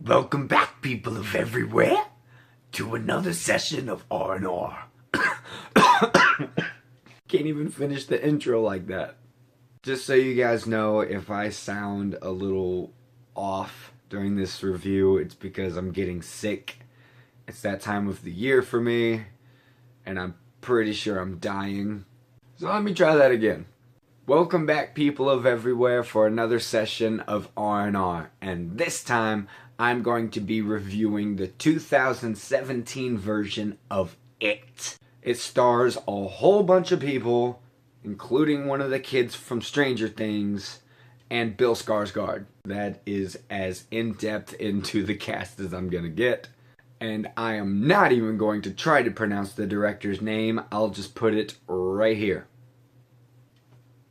Welcome back, people of everywhere, to another session of R&R. Can't even finish the intro like that. Just so you guys know, if I sound a little off during this review, it's because I'm getting sick. It's that time of the year for me, and I'm pretty sure I'm dying. So let me try that again. Welcome back, people of everywhere, for another session of R&R, and this time I'm going to be reviewing the 2017 version of It. It stars a whole bunch of people, including one of the kids from Stranger Things, and Bill Skarsgård. That is as in-depth into the cast as I'm gonna get. And I am not even going to try to pronounce the director's name, I'll just put it right here.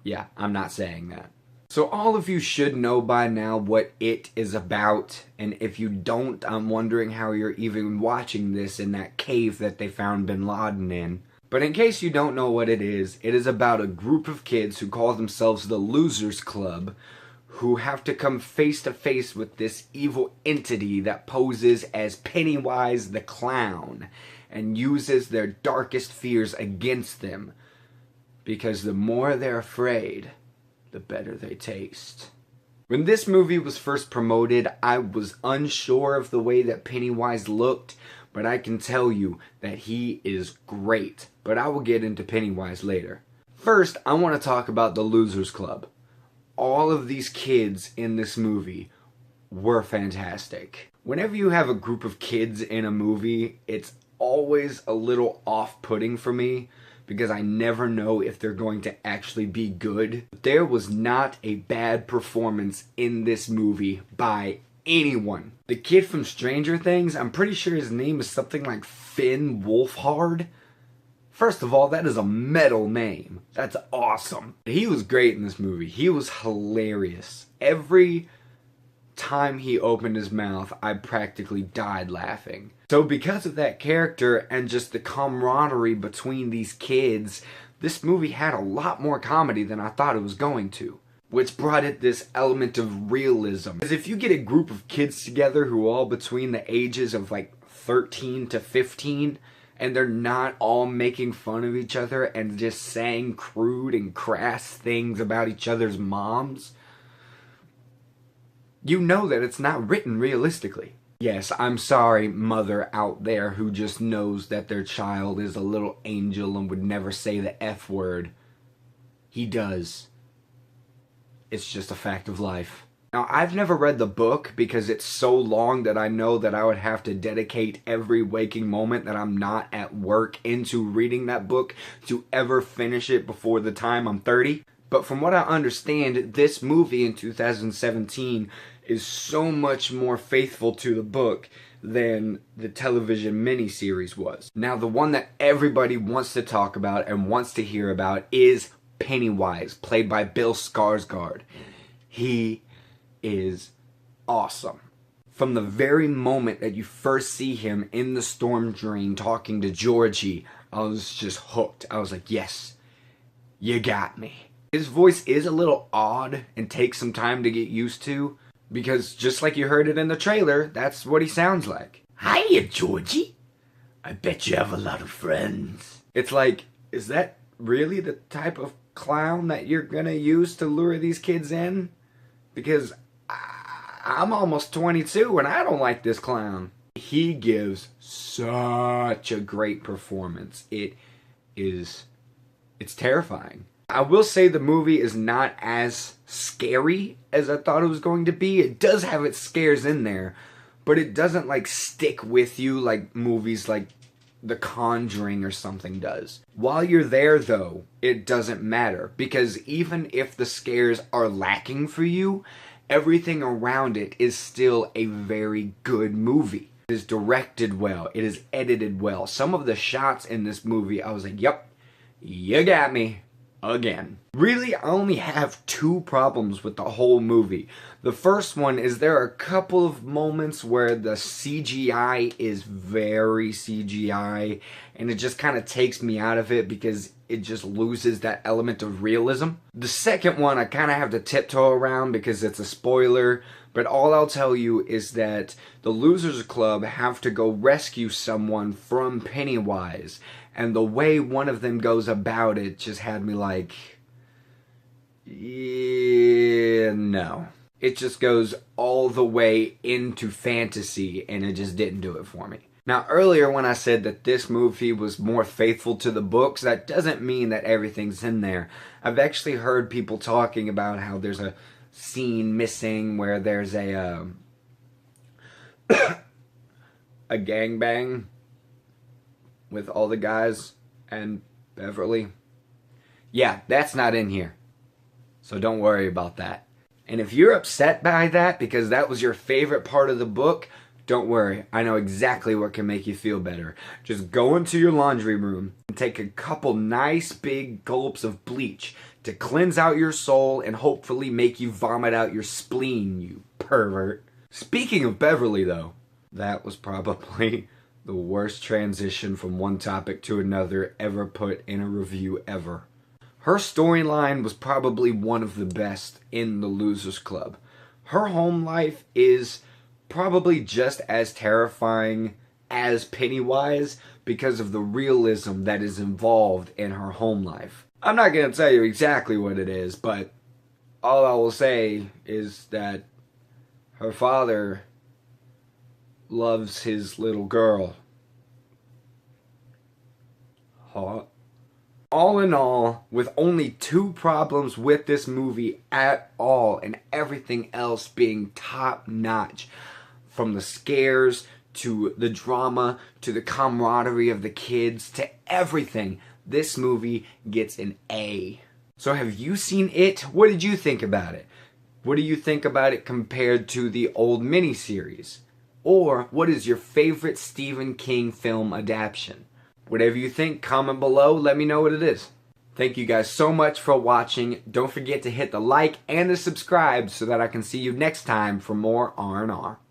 Yeah, I'm not saying that. So all of you should know by now what It is about, and if you don't, I'm wondering how you're even watching this in that cave that they found Bin Laden in. But in case you don't know what it is about a group of kids who call themselves the Losers Club, who have to come face to face with this evil entity that poses as Pennywise the Clown, and uses their darkest fears against them. Because the more they're afraid, the better they taste. When this movie was first promoted, I was unsure of the way that Pennywise looked, but I can tell you that he is great. But I will get into Pennywise later. First, I want to talk about the Losers Club. All of these kids in this movie were fantastic. Whenever you have a group of kids in a movie, it's always a little off-putting for me, because I never know if they're going to actually be good. There was not a bad performance in this movie by anyone. The kid from Stranger Things, I'm pretty sure his name is something like Finn Wolfhard. First of all, that is a metal name. That's awesome. He was great in this movie. He was hilarious. Every time he opened his mouth, I practically died laughing. So because of that character and just the camaraderie between these kids, this movie had a lot more comedy than I thought it was going to. Which brought it this element of realism. Because if you get a group of kids together who are all between the ages of like 13 to 15, and they're not all making fun of each other and just saying crude and crass things about each other's moms, you know that it's not written realistically. Yes, I'm sorry, mother out there who just knows that their child is a little angel and would never say the F word. He does. It's just a fact of life. Now, I've never read the book because it's so long that I know that I would have to dedicate every waking moment that I'm not at work into reading that book to ever finish it before the time I'm 30. But from what I understand, this movie in 2017 is so much more faithful to the book than the television miniseries was. Now, the one that everybody wants to talk about and wants to hear about is Pennywise, played by Bill Skarsgård. He is awesome. From the very moment that you first see him in the storm drain talking to Georgie, I was just hooked. I was like, yes, you got me. His voice is a little odd and takes some time to get used to, because just like you heard it in the trailer, that's what he sounds like. Hiya, Georgie. I bet you have a lot of friends. It's like, is that really the type of clown that you're gonna use to lure these kids in? Because I'm almost 22 and I don't like this clown. He gives such a great performance. It's terrifying. I will say the movie is not as scary as I thought it was going to be. It does have its scares in there, but it doesn't like stick with you like movies like The Conjuring or something does. While you're there though, it doesn't matter, because even if the scares are lacking for you, everything around it is still a very good movie. It is directed well. It is edited well. Some of the shots in this movie, I was like, yep, you got me. Again. Really, I only have two problems with the whole movie. The first one is there are a couple of moments where the CGI is very CGI, and it just kind of takes me out of it because it just loses that element of realism. The second one I kind of have to tiptoe around because it's a spoiler, But all I'll tell you is that the Losers Club have to go rescue someone from Pennywise. And the way one of them goes about it just had me like, yeah, no. It just goes all the way into fantasy, and it just didn't do it for me. Now, earlier when I said that this movie was more faithful to the books, that doesn't mean that everything's in there. I've actually heard people talking about how there's a scene missing where there's a gangbang with all the guys and Beverly. Yeah, that's not in here. So don't worry about that. And if you're upset by that because that was your favorite part of the book, don't worry. I know exactly what can make you feel better. Just go into your laundry room and take a couple nice big gulps of bleach to cleanse out your soul and hopefully make you vomit out your spleen, you pervert. Speaking of Beverly, though, that was probably the worst transition from one topic to another ever put in a review ever. Her storyline was probably one of the best in the Losers Club. Her home life is probably just as terrifying as Pennywise because of the realism that is involved in her home life. I'm not going to tell you exactly what it is, but all I will say is that her father loves his little girl. Hot. All in all, with only 2 problems with this movie at all, and everything else being top notch, from the scares to the drama to the camaraderie of the kids to everything, this movie gets an A. So have you seen it? What did you think about it? What do you think about it compared to the old miniseries? Or what is your favorite Stephen King film adaptation? Whatever you think, comment below, let me know what it is. Thank you guys so much for watching. Don't forget to hit the like and the subscribe so that I can see you next time for more R&R.